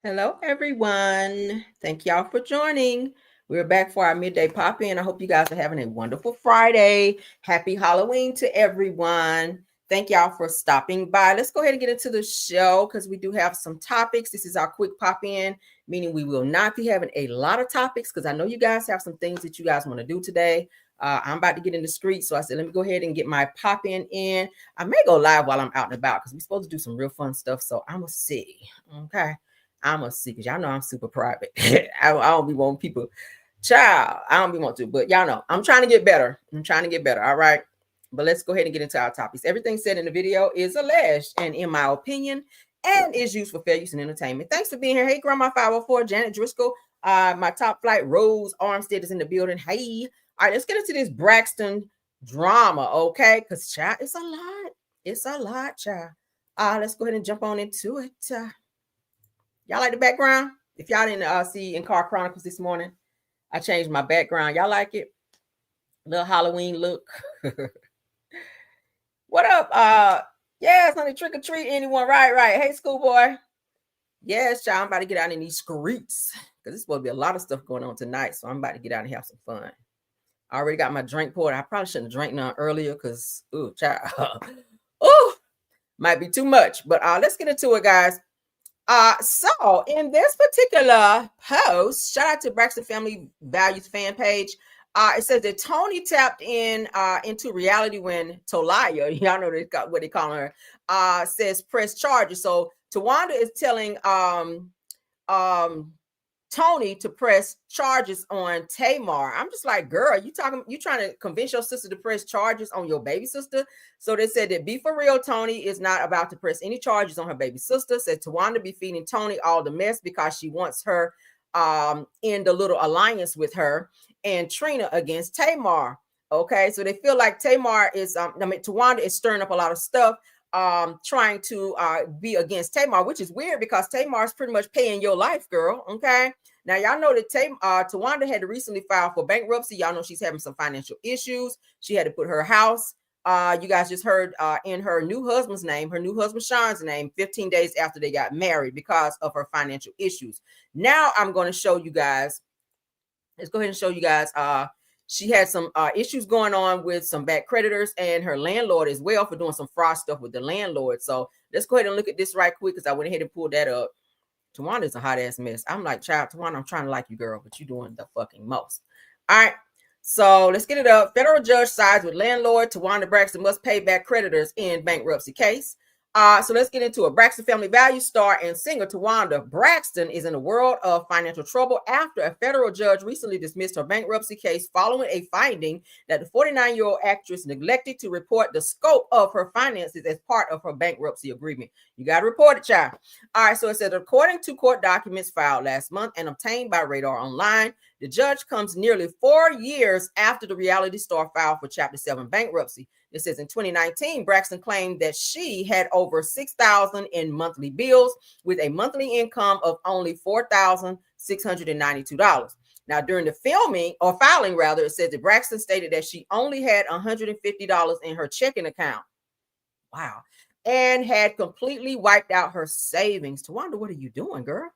Hello, everyone. Thank y'all for joining. We're back for our midday pop in. I hope you guys are having a wonderful Friday. Happy Halloween to everyone. Thank y'all for stopping by. Let's go ahead and get into the show because we do have some topics. This is our quick pop in, meaning we will not be having a lot of topics because I know you guys have some things that you guys want to do today. I'm about to get in the street, so I said, let me go ahead and get my pop in. I may go live while I'm out and about because we're supposed to do some real fun stuff. So I'm going to see. Okay. I'm a see because y'all know I'm super private. I don't be wanting people, child. I don't be want to, but y'all know I'm trying to get better. I'm trying to get better. All right. But let's go ahead and get into our topics. Everything said in the video is alleged and in my opinion and is used for fair use and entertainment. Thanks for being here. Hey, Grandma 504, Janet Driscoll. My top flight, Rose Armstead is in the building. Hey. All right, let's get into this Braxton drama, okay? Because child, it's a lot. It's a lot, child. Let's go ahead and jump on into it. Y'all like the background? If y'all didn't see in Car Chronicles this morning, I changed my background. Y'all like it? Little Halloween look. What up? Yes, honey, trick or treat anyone. Right. Hey, schoolboy. Yes, child, I'm about to get out in these streets because there's supposed to be a lot of stuff going on tonight. So I'm about to get out and have some fun. I already got my drink poured. I probably shouldn't have drank none earlier because, ooh, child. Ooh, might be too much. But let's get into it, guys. So in this particular post, shout out to Braxton Family Values fan page. It says that Tony tapped in into reality when Tolaya, y'all know what they call her, says press charges. So Towanda is telling Tony to press charges on Tamar. I'm just like, girl, you trying to convince your sister to press charges on your baby sister? So they said that be for real, Tony is not about to press any charges on her baby sister. Said Towanda be feeding Tony all the mess because she wants her in the little alliance with her and Trina against Tamar. Okay, so they feel like Tamar is Towanda is stirring up a lot of stuff trying to be against Tamar, which is weird because Tamar is pretty much paying your life, girl. Okay. Now y'all know that Towanda had to recently file for bankruptcy. Y'all know she's having some financial issues. She had to put her house, you guys just heard, in her new husband's name, her new husband Sean's name, 15 days after they got married because of her financial issues. Now I'm going to show you guys. Let's go ahead and show you guys. She had some issues going on with some bad creditors and her landlord as well for doing some fraud stuff with the landlord. So let's go ahead and look at this right quick because I went ahead and pulled that up. Tawanda's a hot ass mess. I'm like, child, Towanda, I'm trying to like you, girl, but you're doing the fucking most. All right. So let's get it up. Federal judge sides with landlord. Towanda Braxton must pay back creditors in bankruptcy case. So let's get into it. Braxton Family Value star and singer Towanda Braxton is in a world of financial trouble after a federal judge recently dismissed her bankruptcy case following a finding that the 49-year-old actress neglected to report the scope of her finances as part of her bankruptcy agreement. You got to report it, child. All right, so it said, according to court documents filed last month and obtained by Radar Online, the judge comes nearly 4 years after the reality star filed for Chapter 7 bankruptcy. It says in 2019, Braxton claimed that she had over $6,000 in monthly bills with a monthly income of only $4,692. Now, during the filing, it says that Braxton stated that she only had $150 in her checking account. Wow. And had completely wiped out her savings. Towanda, what are you doing, girl?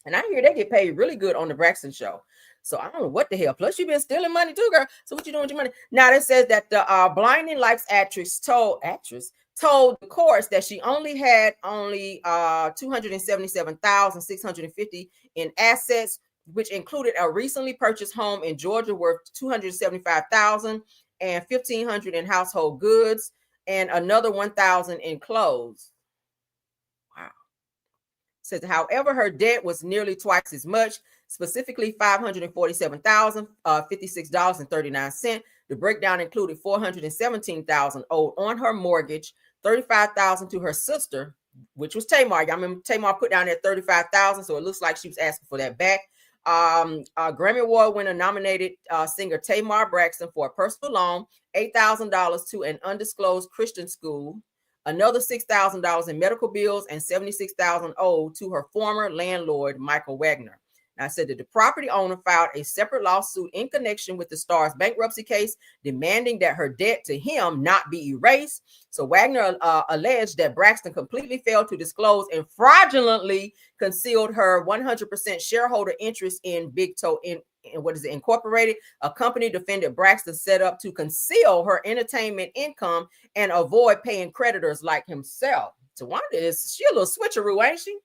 And I hear they get paid really good on the Braxton show. So I don't know what the hell. Plus, you've been stealing money too, girl. So what you doing with your money? Now, it says that the Blinding Lights actress told the courts that she only had $277,650 in assets, which included a recently purchased home in Georgia worth $275,000 and $1,500 in household goods and another $1,000 in clothes. Wow. Says, however, her debt was nearly twice as much, specifically $547,056.39. The breakdown included $417,000 owed on her mortgage, $35,000 to her sister, which was Tamar. Y'all remember Tamar put down that $35,000, so it looks like she was asking for that back. Grammy Award winner nominated singer Tamar Braxton for a personal loan, $8,000 to an undisclosed Christian school, another $6,000 in medical bills, and $76,000 owed to her former landlord, Michael Wagner. I said that the property owner filed a separate lawsuit in connection with the star's bankruptcy case, demanding that her debt to him not be erased. So Wagner alleged that Braxton completely failed to disclose and fraudulently concealed her 100% shareholder interest in Big Toe Incorporated, a company defendant Braxton set up to conceal her entertainment income and avoid paying creditors like himself. Towanda she a little switcheroo, ain't she?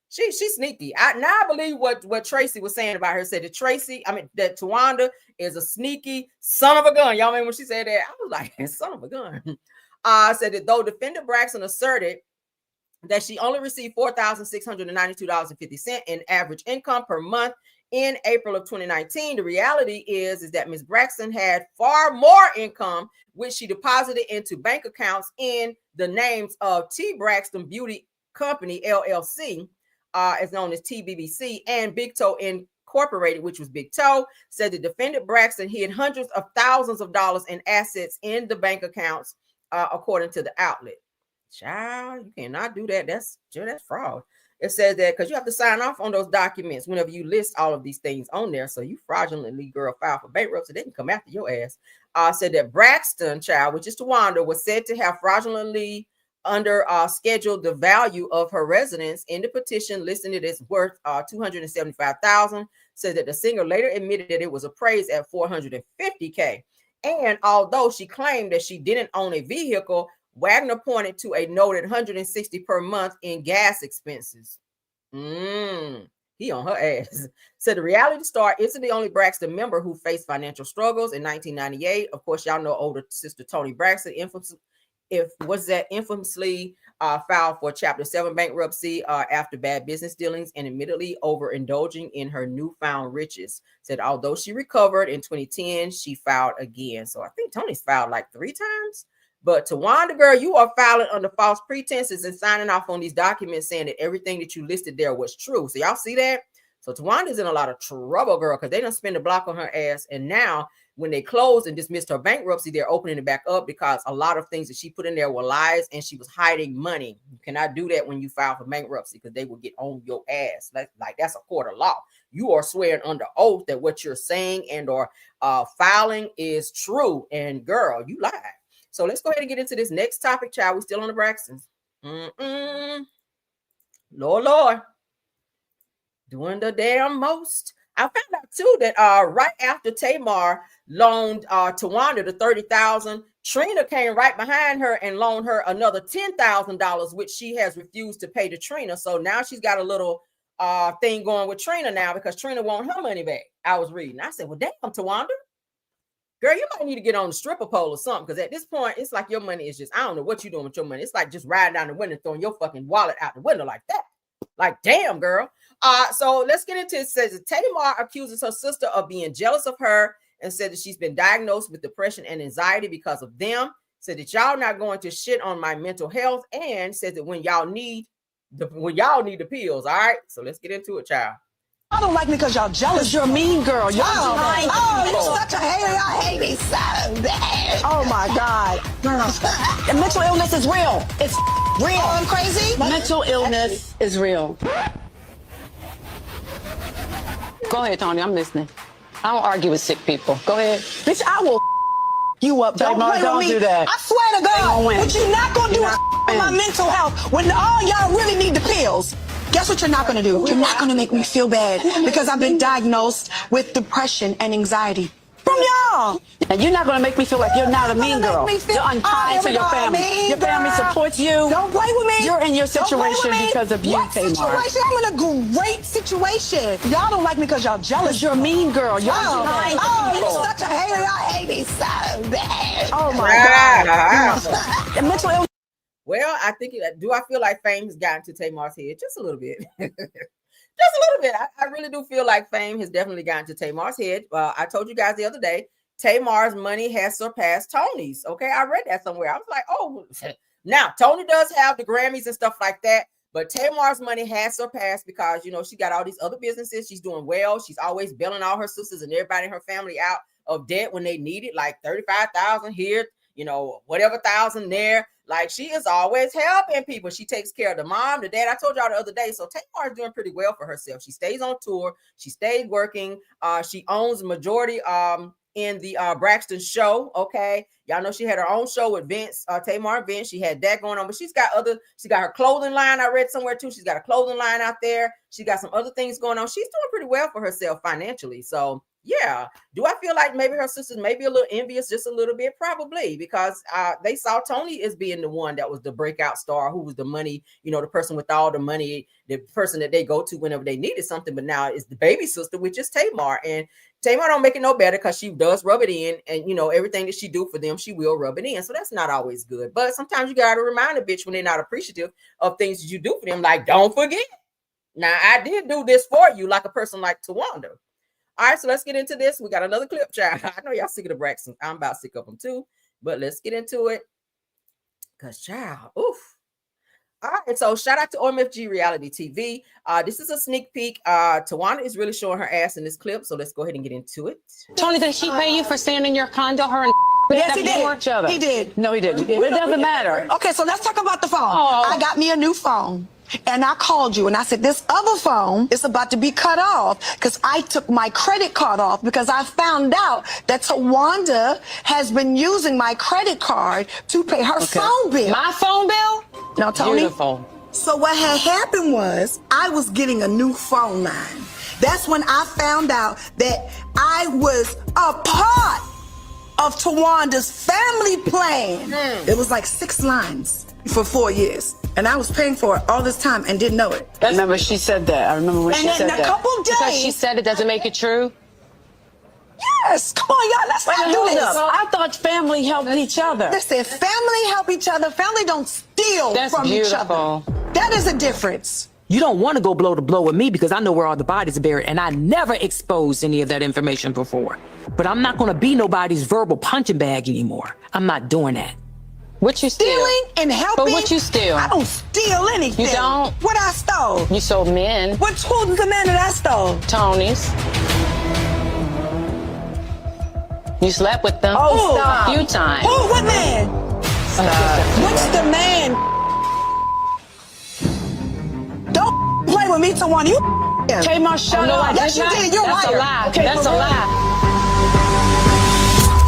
She's sneaky. I believe what Tracy was saying about her. Said that Towanda is a sneaky son of a gun. Y'all remember when she said that? I was like, son of a gun. Said that though defendant Braxton asserted that she only received $4,692.50 in average income per month in April of 2019. The reality is that Ms. Braxton had far more income, which she deposited into bank accounts in the names of T. Braxton Beauty Company, LLC, as known as TBBC, and Big Toe Incorporated, which was Big Toe. Said the defendant Braxton hid hundreds of thousands of dollars in assets in the bank accounts, according to the outlet. Child, you cannot do that. That's fraud. It says that because you have to sign off on those documents whenever you list all of these things on there. So you fraudulently, girl, file for bankruptcy, they can come after your ass. Said that Braxton, child, which is Towanda, was said to have fraudulently scheduled the value of her residence in the petition, listing it as worth $275,000. Said that the singer later admitted that it was appraised at $450K. And although she claimed that she didn't own a vehicle, Wagner pointed to a noted $160 per month in gas expenses. He on her ass. So the reality star isn't the only Braxton member who faced financial struggles in 1998. Of course, y'all know older sister Toni Braxton infamously filed for Chapter 7 bankruptcy after bad business dealings and admittedly overindulging in her newfound riches. Said although she recovered in 2010, she filed again. So I think Toni's filed like 3 times. But Towanda, girl, you are filing under false pretenses and signing off on these documents saying that everything that you listed there was true. So y'all see that? So Towanda's in a lot of trouble, girl, because they done spend a block on her ass. And now when they closed and dismissed her bankruptcy, they're opening it back up because a lot of things that she put in there were lies and she was hiding money. You cannot do that when you file for bankruptcy because they will get on your ass. Like that's a court of law. You are swearing under oath that what you're saying and or filing is true. And girl, you lied. So let's go ahead and get into this next topic, child. We're still on the Braxtons. Lord. Doing the damn most. I found out too that right after Tamar loaned Towanda the $30,000, Trina came right behind her and loaned her another $10,000, which she has refused to pay to Trina. So now she's got a little thing going with Trina now because Trina wants her money back. I was reading. I said, well, damn, Towanda. Girl, you might need to get on the stripper pole or something because at this point, it's like your money is just, I don't know what you're doing with your money. It's like just riding down the window, throwing your fucking wallet out the window like that. Like, damn, girl. So let's get into it. It says that Tamar accuses her sister of being jealous of her and said that she's been diagnosed with depression and anxiety because of them. Said that y'all not going to shit on my mental health and said that when y'all need the pills. All right. So let's get into it, child. I don't like me because y'all jealous. You're a mean girl. You're you're such a hater. I hate me so bad. Oh my God. The mental illness is real. It's real. Oh, I'm crazy? Mental illness is real. Go ahead, Tony. I'm listening. I don't argue with sick people. Go ahead. Bitch, I will you up. Don't play with me. Do that. I swear to God. But you're not going to do with my mental health when all y'all really need the pills. Guess what you're not going to do? You're not going to make me feel bad because I've been diagnosed with depression and anxiety. From y'all. And you're not going to make me feel like you're not a mean girl. You're unkind to your family. Your family supports you. Don't play with me. You're in your situation because of you, Tamar. Situation? I'm in a great situation. Y'all don't like me because y'all jealous. You're a mean girl. You're unkind to people. You're such a hater. I hate me so bad. Oh my God. The mental illness. Well, I think, do I feel like fame has gotten to Tamar's head? Just a little bit. Just a little bit. I really do feel like fame has definitely gotten to Tamar's head. I told you guys the other day, Tamar's money has surpassed Tony's. Okay, I read that somewhere. I was like, oh, now Tony does have the Grammys and stuff like that, but Tamar's money has surpassed because, you know, she got all these other businesses. She's doing well. She's always bailing all her sisters and everybody in her family out of debt when they need it, like $35,000 here, whatever thousand there. Like, she is always helping people. She takes care of the mom, the dad. I told y'all the other day. So Tamar is doing pretty well for herself. She stays on tour. She stayed working. She owns the majority in the Braxton show. Okay. Y'all know she had her own show with Vince, Tamar and Vince. She had that going on, but she got her clothing line. I read somewhere too. She's got a clothing line out there. She got some other things going on. She's doing pretty well for herself financially. So yeah. Do I feel like maybe her sisters may be a little envious, just a little bit? Probably, because they saw Tony as being the one that was the breakout star, who was the money, the person with all the money, the person that they go to whenever they needed something. But now it's the baby sister, which is Tamar. And Tamar don't make it no better, because she does rub it in, and everything that she do for them, she will rub it in. So that's not always good. But sometimes you got to remind a bitch when they're not appreciative of things that you do for them. Like, don't forget. Now, I did do this for you, like a person like Towanda. All right, so let's get into this. We got another clip, child. I know y'all sick of the Braxton. I'm about sick of them too, but let's get into it. Because, child, oof. All right, so shout out to OMFG Reality TV. This is a sneak peek. Towanda is really showing her ass in this clip, so let's go ahead and get into it. Tony, did he pay you for staying in your condo? Her and yes, he did. Each other. He did. No, he didn't. It doesn't matter. Okay, so let's talk about the phone. Oh. I got me a new phone. And I called you and I said, this other phone is about to be cut off because I took my credit card off because I found out that Towanda has been using my credit card to pay her phone bill. My phone bill? Now, Tony. Beautiful. So what had happened was I was getting a new phone line. That's when I found out that I was a part of Towanda's family plan. It was like 6 lines for 4 years. And I was paying for it all this time and didn't know it. I remember she said that. I remember when she said that. And in a couple days. Because she said it doesn't make it true? Yes. Come on, y'all. Let's not do this. I thought family helped each other. Listen, family help each other. Family don't steal from each other. That is a difference. You don't want to go blow to blow with me because I know where all the bodies are buried, and I never exposed any of that information before. But I'm not going to be nobody's verbal punching bag anymore. I'm not doing that. What you steal? Stealing and helping? But what you steal? I don't steal anything. You don't? What I stole? You sold men. Who's the man that I stole? Tony's. You slept with them. Oh, stop. A few times. Who? What man? What's the man? Don't play with me, Towanda. You Tamar, shut up. Yes, you did. You're That's liar. a lie. Okay, that's a lie.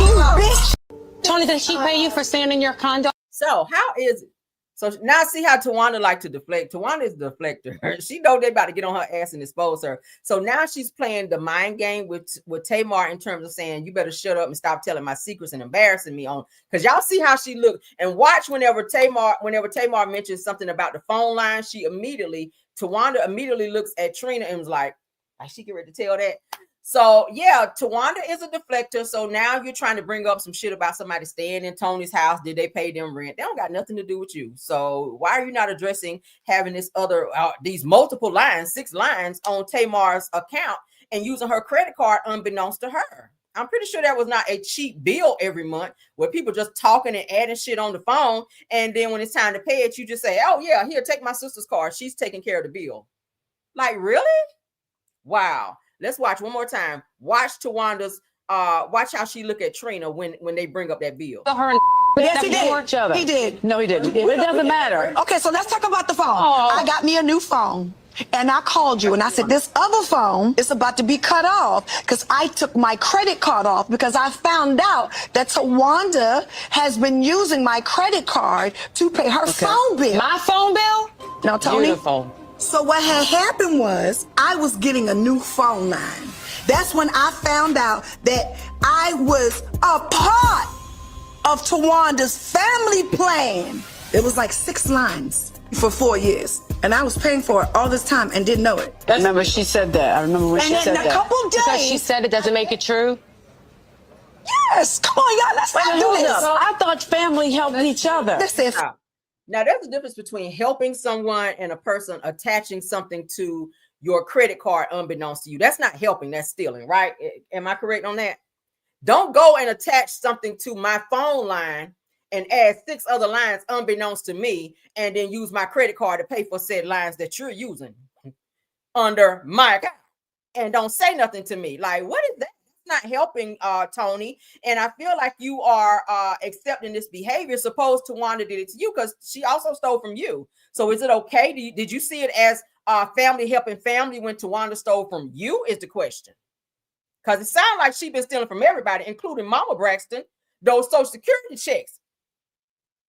You bitch. Tony, did she pay you for staying in your condo? So how is it? So now see how Towanda like to deflect. Towanda is the deflector. She know they about to get on her ass and expose her. So now she's playing the mind game with Tamar in terms of saying, you better shut up and stop telling my secrets and embarrassing me on. Because y'all see how she looked. And watch whenever Tamar mentions something about the phone line, Towanda immediately looks at Trina and was like she get ready to tell that. So yeah, Towanda is a deflector. So now you're trying to bring up some shit about somebody staying in Tony's house. Did they pay them rent? They don't got nothing to do with you. So why are you not addressing having this other these multiple lines, 6 lines on Tamar's account and using her credit card unbeknownst to her? I'm pretty sure that was not a cheap bill every month where people just talking and adding shit on the phone. And then when it's time to pay it, you just say, oh yeah, here, take my sister's card. She's taking care of the bill. Like, really? Wow. Let's watch one more time. Watch Towanda's, watch how she look at Trina when they bring up that bill. Her and yes, he did. Each other. He did. No, he didn't. It doesn't matter. Okay, so let's talk about the phone. Oh. I got me a new phone. And I called you and I said, this other phone is about to be cut off because I took my credit card off because I found out that Towanda has been using my credit card to pay her phone bill. My phone bill? Now, Tony. Beautiful. So what had happened was I was getting a new phone line. That's when I found out that I was a part of Towanda's family plan. It was like 6 lines for 4 years. And I was paying for it all this time and didn't know it. I remember she said that. I remember when she said that. And in a couple days. Because she said it doesn't make it true? Yes. Come on, y'all. Let's not do this. I thought family helped each other. Listen. Now, there's a difference between helping someone and a person attaching something to your credit card unbeknownst to you. That's not helping, that's stealing, right? Am I correct on that? Don't go and attach something to my phone line and add 6 other lines unbeknownst to me and then use my credit card to pay for said lines that you're using under my account. And don't say nothing to me. Like, what is that? That's not helping Tony. And I feel like you are accepting this behavior. Suppose Towanda did it to you because she also stole from you. So is it okay? Did you see it as family helping family when Towanda stole from you is the question. Because it sounds like she's been stealing from everybody, including Mama Braxton, those Social Security checks.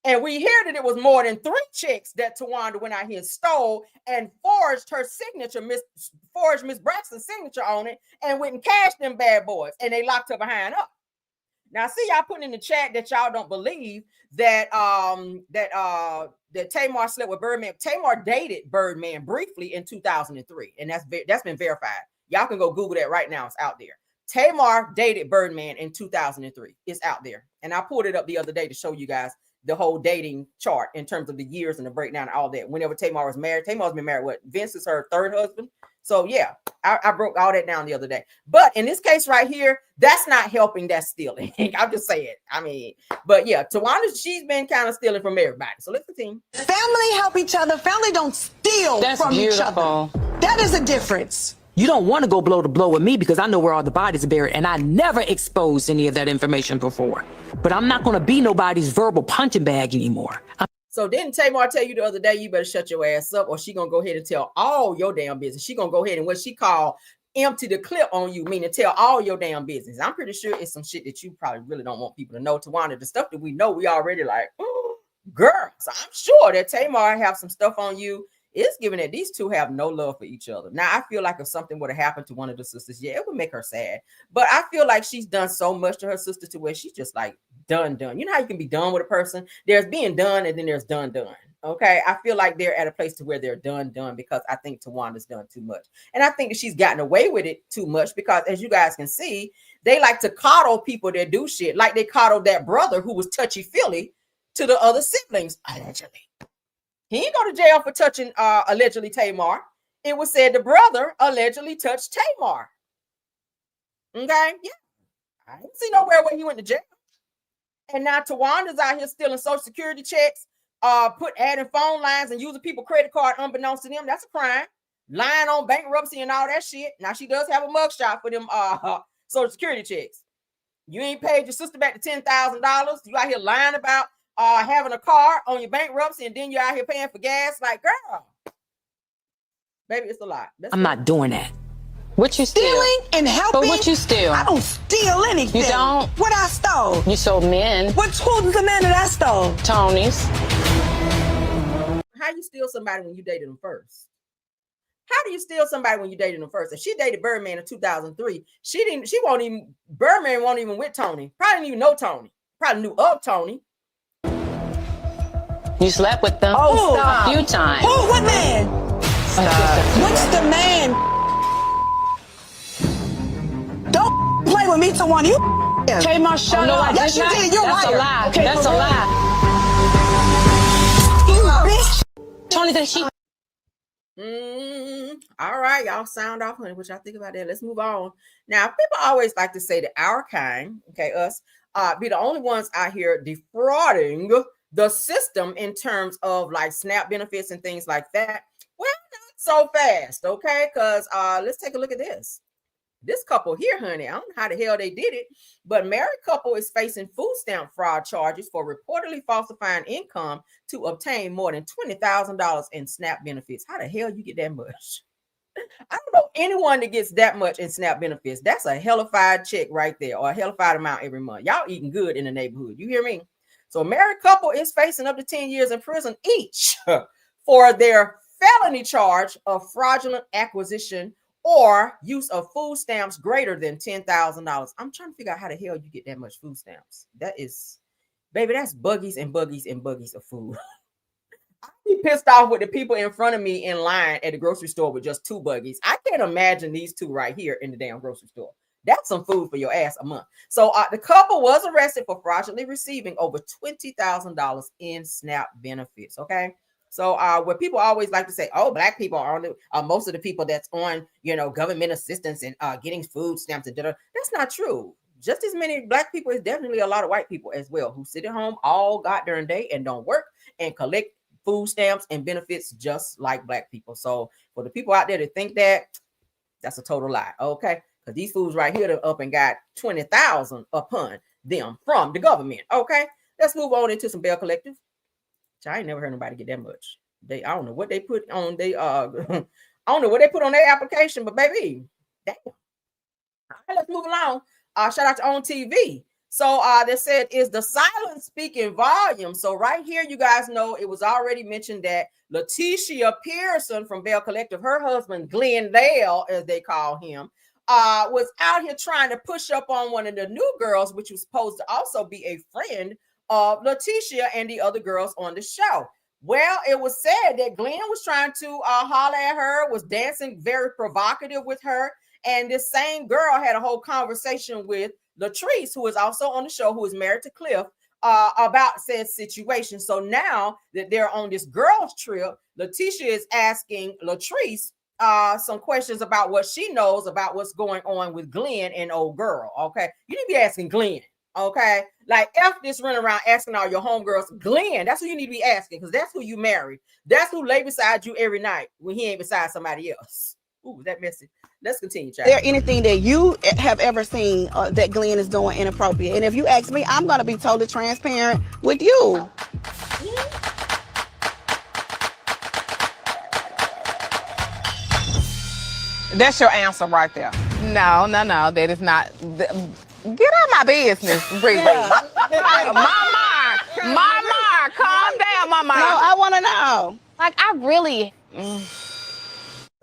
And we hear that it was more than 3 checks that Towanda went out here and stole and forged her signature, forged Miss Braxton's signature on it, and went and cashed them bad boys. And they locked her behind up. Now, see, y'all putting in the chat that y'all don't believe that that Tamar slept with Birdman. Tamar dated Birdman briefly in 2003, and that's been verified. Y'all can go Google that right now. It's out there. Tamar dated Birdman in 2003. It's out there, and I pulled it up the other day to show you guys the whole dating chart in terms of the years and the breakdown and all that. Whenever Tamar was married, Tamar's been married. What? Vince is her 3rd husband. So yeah, I broke all that down the other day. But in this case right here, that's not helping. That's stealing. I'm just saying. I mean, but yeah, Towanda, she's been kind of stealing from everybody. So let's continue. Family help each other. Family don't steal from each other. That is a difference. You don't want to go blow to blow with me because I know where all the bodies are buried, and I never exposed any of that information before. But I'm not going to be nobody's verbal punching bag anymore. So didn't Tamar tell you the other day, you better shut your ass up, or she going to go ahead and tell all your damn business. She going to go ahead and what she called empty the clip on you, meaning tell all your damn business. I'm pretty sure it's some shit that you probably really don't want people to know. Towanda, the stuff that we know, we already like, oh, girl. So I'm sure that Tamar have some stuff on you. It's given that these two have no love for each other. Now, I feel like if something would have happened to one of the sisters, yeah, it would make her sad. But I feel like she's done so much to her sister to where she's just like done. You know how you can be done with a person? There's being done and then there's done. Okay. I feel like they're at a place to where they're done because I think Tawanda's done too much. And I think that she's gotten away with it too much because as you guys can see, they like to coddle people that do shit. Like they coddled that brother who was touchy-feely to the other siblings, allegedly. He didn't go to jail for touching allegedly Tamar. It was said the brother allegedly touched Tamar. Okay, yeah. I didn't see nowhere where he went to jail. And now Tawanda's out here stealing Social Security checks, adding phone lines and using people's credit card unbeknownst to them. That's a crime. Lying on bankruptcy and all that shit. Now she does have a mugshot for them Social Security checks. You ain't paid your sister back the $10,000. You out here lying about having a car on your bankruptcy, and then you're out here paying for gas. Like, girl, baby, it's a lot. I'm not doing that. What you stealing and helping? But what you steal? I don't steal anything. You don't? What I stole? You sold men. Who's the man that I stole? Tony's. How you steal somebody when you dated them first? How do you steal somebody when you dated them first? If she dated Birdman in 2003, Birdman won't even with Tony. Probably didn't even know Tony. Probably knew of Tony. You slept with them a few times. Who? What man? What's the man? Don't play with me, Towanda. You Tamar, shut up. Yes, you did. You're That's a lie. Okay, That's a lie. You bitch. Tony, that she. All right, y'all sound off, honey. What y'all think about that? Let's move on. Now, people always like to say that our kind, okay, us, be the only ones out here defrauding the system in terms of like SNAP benefits and things like that. Well, not so fast, okay? Because let's take a look at this. This couple here, honey, I don't know how the hell they did it, but married couple is facing food stamp fraud charges for reportedly falsifying income to obtain more than $20,000 in SNAP benefits. How the hell you get that much? I don't know anyone that gets that much in SNAP benefits. That's a hellified check right there, or a hellified amount every month. Y'all eating good in the neighborhood. You hear me? So a married couple is facing up to 10 years in prison each for their felony charge of fraudulent acquisition or use of food stamps greater than $10,000. I'm trying to figure out how the hell you get that much food stamps. That is, baby, that's buggies and buggies and buggies of food. I'd be pissed off with the people in front of me in line at the grocery store with just 2 buggies. I can't imagine these 2 right here in the damn grocery store. That's some food for your ass a month. So the couple was arrested for fraudulently receiving over $20,000 in SNAP benefits. Okay. So where people always like to say, oh, black people are most of the people that's on, government assistance and getting food stamps and that's not true. Just as many black people is definitely a lot of white people as well who sit at home all goddamn day and don't work and collect food stamps and benefits just like black people. So for the people out there that think that, that's a total lie. Okay. Because these fools right here up and got 20,000 upon them from the government. Okay, let's move on into some Belle Collective. I ain't never heard nobody get that much. I don't know what they put on I don't know what they put on their application, but baby, damn. All right, let's move along. Shout out to On TV. So they said, is the silence speaking volume? So right here, you guys know it was already mentioned that Letitia Pearson from Belle Collective, her husband Glendale, as they call him, was out here trying to push up on one of the new girls, which was supposed to also be a friend of Letitia and the other girls on the show. Well, it was said that Glenn was trying to holler at her, was dancing very provocative with her. And this same girl had a whole conversation with Latrice, who is also on the show, who is married to Cliff, about said situation. So now that they're on this girls trip, Letitia is asking Latrice some questions about what she knows about what's going on with Glenn and old girl. Okay, you need to be asking Glenn. Okay, like F this running around asking all your homegirls. Glenn, that's who you need to be asking, because that's who you married. That's who lay beside you every night when he ain't beside somebody else. Ooh, that message. Let's continue, child. Is there anything that you have ever seen that Glenn is doing inappropriate? And if you ask me, I'm going to be totally transparent with you. That's your answer right there. No, that is not. Get out my business, Riri. Mama, calm down, Mama. No, I want to know. Like, I really.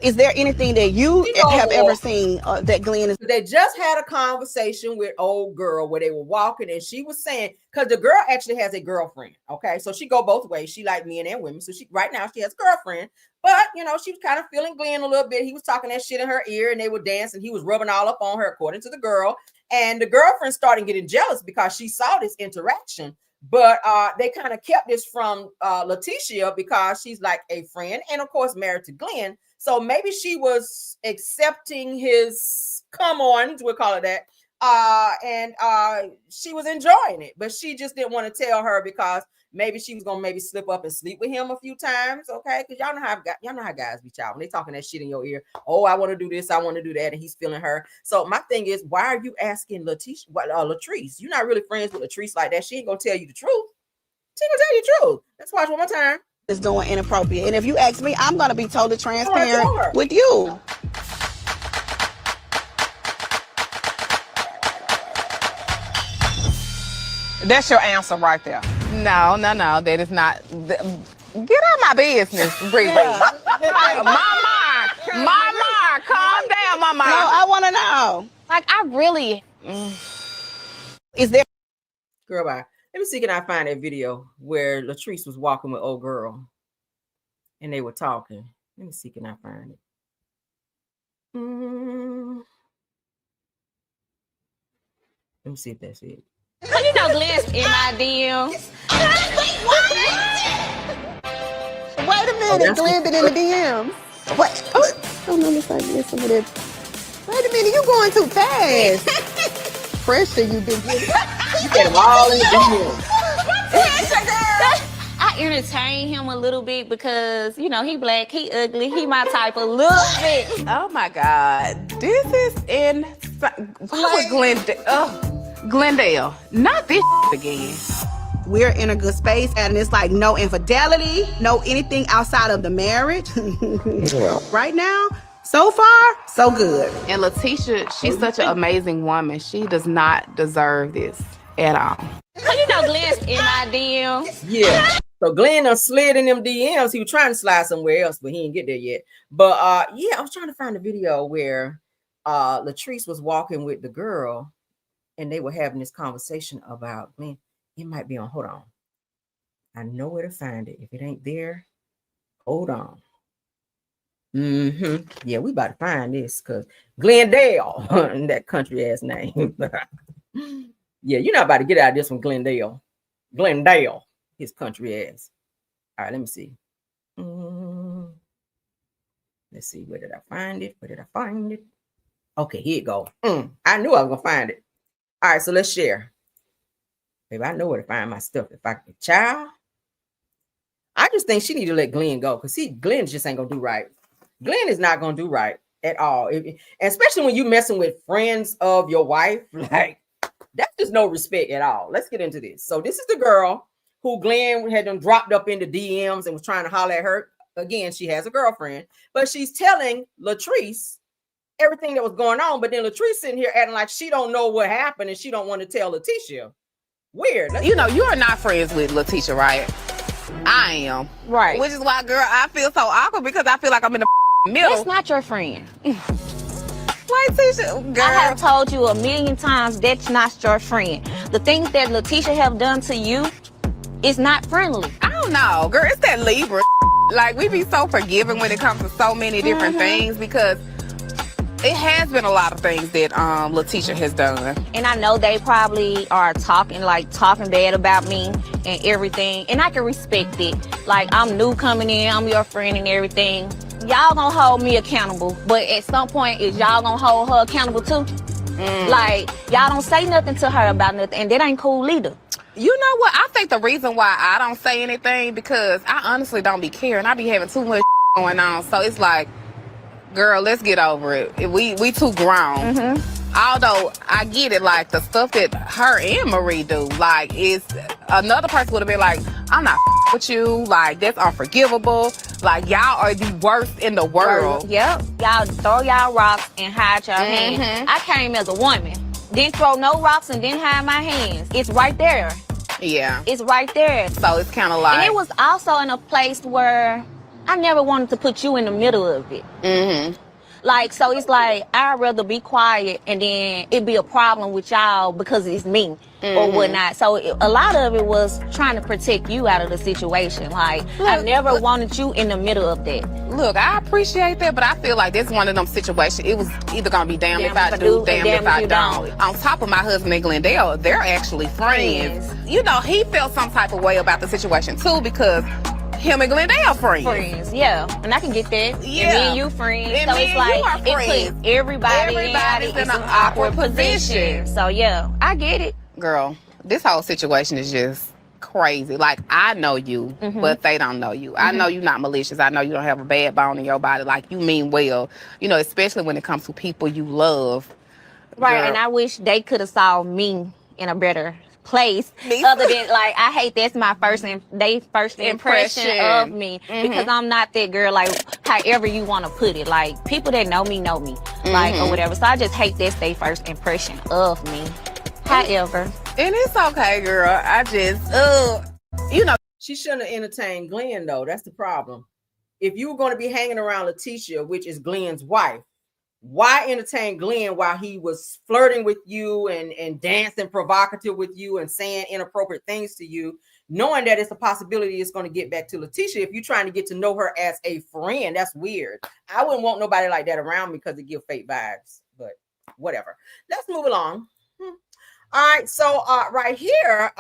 Is there anything that you have ever seen that Glenn is? They just had a conversation with old girl where they were walking, and she was saying, because the girl actually has a girlfriend. Okay, so she go both ways. She like men and women. So she right now she has a girlfriend, but you know she was kind of feeling Glenn a little bit. He was talking that shit in her ear, and they would dance, and he was rubbing all up on her, according to the girl. And the girlfriend started getting jealous because she saw this interaction. But they kind of kept this from Letitia because she's like a friend, and of course married to Glenn. So maybe she was accepting his come-ons, we'll call it that, and she was enjoying it. But she just didn't want to tell her because maybe she was gonna maybe slip up and sleep with him a few times, okay? Because y'all know how guys be, child, when they talking that shit in your ear. Oh, I want to do this, I want to do that, and he's feeling her. So my thing is, why are you asking Latrice? You're not really friends with Latrice like that. She ain't gonna tell you the truth. She ain't gonna tell you the truth. Let's watch one more time. Is doing inappropriate. And if you ask me, I'm going to be totally transparent with you. That's your answer right there. No, that is not. Get out my business, Riri. Mama, calm down, Mama. No, I want to know. Like, I really. Is there? Girl, bye. Let me see, can I find that video where Latrice was walking with old girl and they were talking. Let me see, can I find it? Let me see if that's it. Cause you know Glenn's in my DMs. Wait a minute, Glenn been in the DMs. What? Oh no, this like this over there. Wait a minute, you going too fast. Pressure you been getting. You get them all in the DMs. I entertain him a little bit because, you know, he black, he ugly, he my type a little bit. Oh my God, this is insane. Why would Glendale, not this again. We're in a good space, and it's like no infidelity, no anything outside of the marriage. Right now, so far, so good. And Letitia, she's such an amazing woman. She does not deserve this at all. Cause you know Glenn's in my DMs. Yeah. So Glenn done slid in them DMs. He was trying to slide somewhere else, but he didn't get there yet. But yeah, I was trying to find a video where Latrice was walking with the girl and they were having this conversation about Glenn. It might be on. Hold on. I know where to find it. If it ain't there, hold on. Yeah, we about to find this because Glendale, that country ass name. Yeah, you're not about to get out of this one, Glendale. Glendale, his country ass. All right, let me see. Let's see. Where did I find it? Okay, here it go. I knew I was gonna find it. All right, so let's share. Baby, I know where to find my stuff. If I can, child, I just think she need to let Glenn go because Glenn just ain't gonna do right. Glenn is not gonna do right. at all. Especially when you messing with friends of your wife, like that's just no respect at all. Let's get into this. So this is the girl who Glenn had them dropped up into DMs and was trying to holler at her. Again, she has a girlfriend, but she's telling Latrice everything that was going on. But then Latrice sitting here acting like she don't know what happened and she don't want to tell Letitia. Weird. You know, you are not friends with Letitia, right? I am. Right. Which is why, girl, I feel so awkward because I feel like I'm in the middle. That's not your friend. Letitia, girl. I have told you a million times that's not your friend. The things that Letitia have done to you is not friendly. I don't know, girl. It's that Libra. Like, we be so forgiving when it comes to so many different things because it has been a lot of things that Letitia has done. And I know they probably are talking bad about me and everything. And I can respect it. Like, I'm new coming in, I'm your friend and everything. Y'all gonna hold me accountable. But at some point, is y'all gonna hold her accountable too? Like, y'all don't say nothing to her about nothing. And that ain't cool either. You know what? I think the reason why I don't say anything because I honestly don't be caring. I be having too much going on. So it's like, girl, let's get over it. We too grown. Although I get it, like the stuff that her and Marie do, like is another person would have been like, I'm not with you. Like that's unforgivable. Like y'all are the worst in the world. Yep. Y'all throw y'all rocks and hide your hands. I came as a woman. Didn't throw no rocks and didn't hide my hands. It's right there. Yeah. It's right there. So it's kind of like. And it was also in a place where I never wanted to put you in the middle of it. Like, so it's like, I'd rather be quiet and then it be a problem with y'all because it's me or whatnot. So a lot of it was trying to protect you out of the situation. Like, I never wanted you in the middle of that. Look, I appreciate that, but I feel like this one of them situations. It was either going to be damn if I do, damn if I don't. On top of my husband and Glendale, they're actually friends. You know, he felt some type of way about the situation too because him and Glendale friends. Yeah. And I can get that. Yeah. And me and you friends. And so me it's and like, you are friends. It puts everybody's in an awkward position. So yeah, I get it. Girl, this whole situation is just crazy. Like, I know you, but they don't know you. I know you're not malicious. I know you don't have a bad bone in your body. Like, you mean well. You know, especially when it comes to people you love. Right, Girl. and I wish they could have saw me in a better place. Other than, like, I hate that's my first impression of me. Because I'm not that girl, like, however you want to put it. Like, people that know me, like, or whatever. So I just hate that's their first impression of me. However. And it's okay, girl. I just, you know. She shouldn't have entertained Glenn, though. That's the problem. If you were going to be hanging around Letitia, which is Glenn's wife, why entertain Glenn while he was flirting with you and dancing provocative with you and saying inappropriate things to you, knowing that it's a possibility it's going to get back to Letitia if you're trying to get to know her as a friend? That's weird. I wouldn't want nobody like that around me because it gives fake vibes, but whatever. Let's move along. All right, so right here,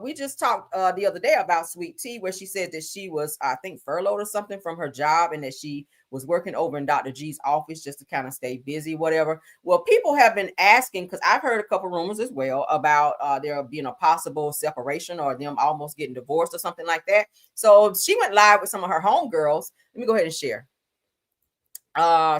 we just talked the other day about Sweet Tea, where she said that she was, I think, furloughed or something from her job, and that she was working over in Dr. G's office just to kind of stay busy, whatever. Well, people have been asking, because I've heard a couple rumors as well about there being a possible separation or them almost getting divorced or something like that. So she went live with some of her homegirls. Let me go ahead and share.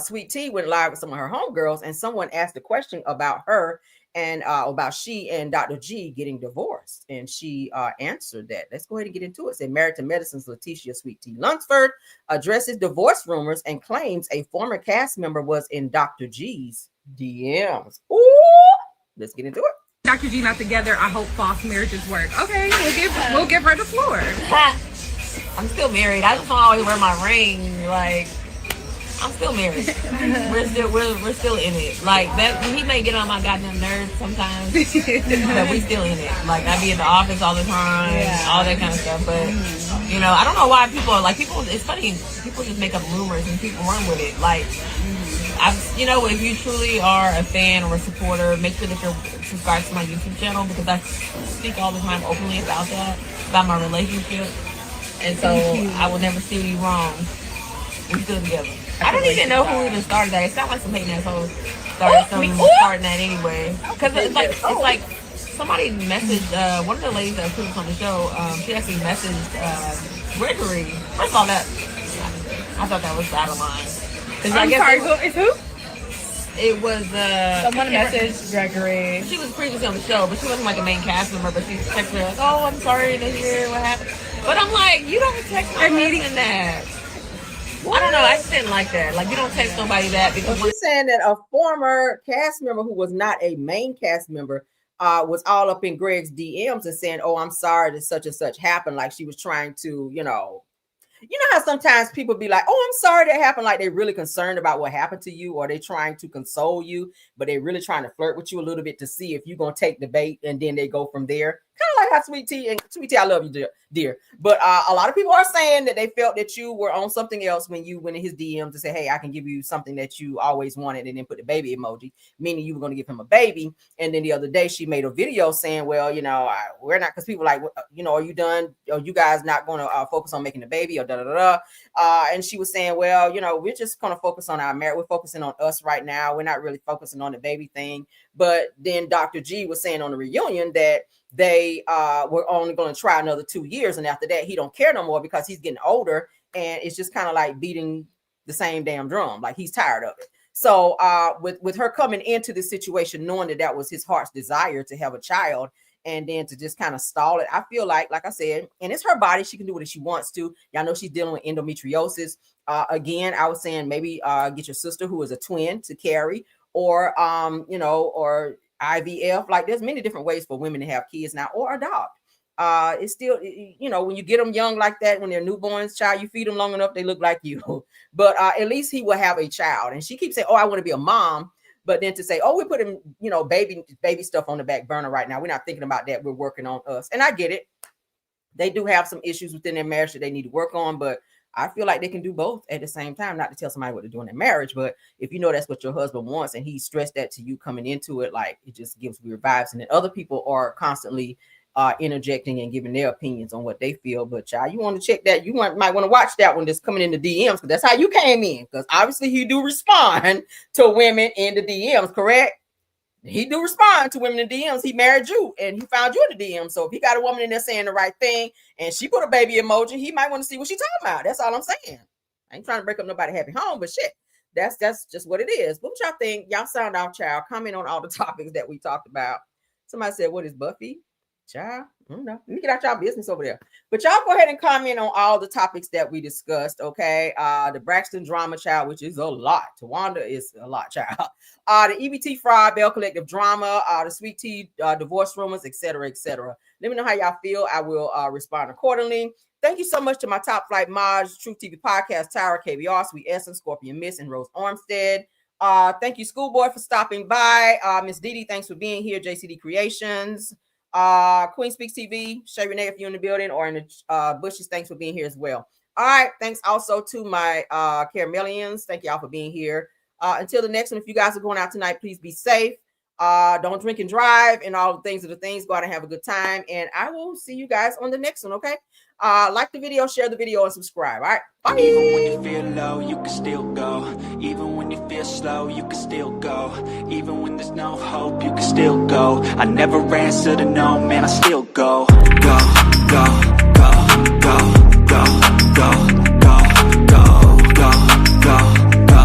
Sweet Tea went live with some of her homegirls, and someone asked a question about her and about she and Dr. G getting divorced. And she answered that. Let's go ahead and get into it. Said Married to Medicine's Letitia Sweet Tea Lunsford addresses divorce rumors and claims a former cast member was in Dr. G's DMs. Ooh, let's get into it. Dr. G not together. I hope false marriages work. Okay, we'll give her the floor. I'm still married. I just don't always wear my ring. Like, I'm still married. We're still in it. Like that, he may get on my goddamn nerves sometimes, but we still in it. Like I be in the office all the time, all that kind of stuff. But you know, I don't know why people are like people. It's funny, people just make up rumors and people run with it. Like, you know, if you truly are a fan or a supporter, make sure that you're subscribed to my YouTube channel because I speak all the time openly about that, about my relationship, and so I will never steer you wrong. We're still together. I don't even know who even started that. It sounds like some hating assholes starting that anyway. Because it's like somebody messaged one of the ladies that put us on the show. She actually messaged Gregory. First of all, I thought that was out of line. I'm sorry, it's who? It was someone messaged Gregory. She was previously on the show, but she wasn't like a main cast member. But she texted her like, "Oh, I'm sorry to hear what happened." But I'm like, you don't text my husband that. I don't know. I just didn't like that. Like, you don't text somebody that because she's saying that a former cast member who was not a main cast member was all up in Greg's DMs and saying, "Oh, I'm sorry that such and such happened." Like she was trying to, you know how sometimes people be like, "Oh, I'm sorry that happened." Like they're really concerned about what happened to you, or they trying to console you, but they're really trying to flirt with you a little bit to see if you're gonna take the bait, and then they go from there. Kind of like how Sweet Tea, I love you, dear. But a lot of people are saying that they felt that you were on something else when you went in his DMs to say, "Hey, I can give you something that you always wanted," and then put the baby emoji, meaning you were going to give him a baby. And then the other day she made a video saying, "Well, we're not," because people like, "Are you done? Are you guys not going to focus on making the baby?" Or da da da. And she was saying, "Well, we're just going to focus on our marriage. We're focusing on us right now. We're not really focusing on the baby thing." But then Dr. G was saying on the reunion that they were only going to try another 2 years, and after that he don't care no more because he's getting older, and it's just kind of like beating the same damn drum. Like he's tired of it. So with her coming into this situation knowing that was his heart's desire to have a child, and then to just kind of stall it, I feel like I said, and it's her body, she can do what she wants to. Y'all know she's dealing with endometriosis. Again, I was saying maybe get your sister who is a twin to carry, or or IVF. Like there's many different ways for women to have kids now, or adopt. It's still, when you get them young like that, when they're newborns, child, you feed them long enough, they look like you. But at least he will have a child. And she keeps saying, "Oh, I want to be a mom." But then to say, "Oh, we're putting, baby stuff on the back burner right now. We're not thinking about that. We're working on us." And I get it. They do have some issues within their marriage that they need to work on, but I feel like they can do both at the same time. Not to tell somebody what to do in their marriage, but if that's what your husband wants and he stressed that to you coming into it, like it just gives weird vibes. And then other people are constantly interjecting and giving their opinions on what they feel. But child, you want to check that. You might want to watch that one that's coming in the DMs, because that's how you came in. Because obviously he do respond to women in the DMs, correct? He do respond to women in DMs. He married you and he found you in the DM. So if he got a woman in there saying the right thing and she put a baby emoji, he might want to see what she's talking about. That's all I'm saying. I ain't trying to break up nobody happy home, but shit, that's just what it is. What y'all think? Y'all sound off, child. Comment on all the topics that we talked about. Somebody said, "What is Buffy?" Child, I don't know. Let me get out y'all business over there. But y'all go ahead and comment on all the topics that we discussed, okay? The Braxton drama, child, which is a lot. Towanda is a lot, child. The EBT fraud, Belle Collective drama, the Sweet Tea divorce rumors, etc., etc. Let me know how y'all feel. I will respond accordingly. Thank you so much to my top flight mods, Truth TV Podcast, Tower, KBR, Sweet Essence, Scorpion Miss, and Rose Armstead. Thank you, Schoolboy, for stopping by. Miss Didi, thanks for being here. JCD Creations. Queen Speaks TV, Shay Renee, if you're in the building or in the bushes, thanks for being here as well. All right, thanks also to my Caramelians. Thank y'all for being here. Until the next one, if you guys are going out tonight, please be safe. Don't drink and drive and all the things. Go out and have a good time. And I will see you guys on the next one, okay? Like the video, share the video, and subscribe. All right, bye. Even when you feel low, you can still go. Even when you feel slow, you can still go. Even when there's no hope, you can still go. I never answer to no, man, I still go. Go, go, go, go, go, go, go, go, go, go, go,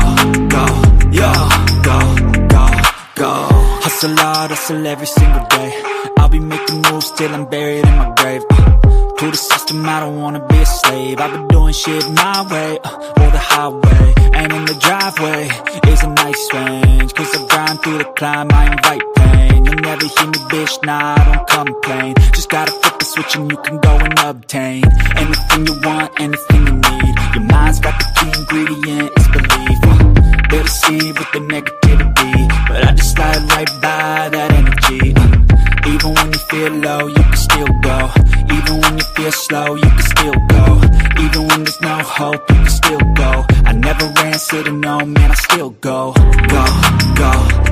go, yo, go, go, go. Hustle hard, hustle every single day. I'll be making moves till I'm buried in my grave. To the system, I don't wanna be a slave. I've been doing shit my way, or the highway. And in the driveway is a nice range. Cause I grind through the climb, I invite pain. You'll never hear me, bitch, nah, I don't complain. Just gotta flip the switch and you can go and obtain anything you want, anything you need. Your mind's got the key ingredient, it's belief. They'll deceive with the negativity, but I just slide right by that energy. Even when you feel low, you can still go. Even when you feel slow, you can still go. Even when there's no hope, you can still go. I never answer to no, man, I still go. Go, go.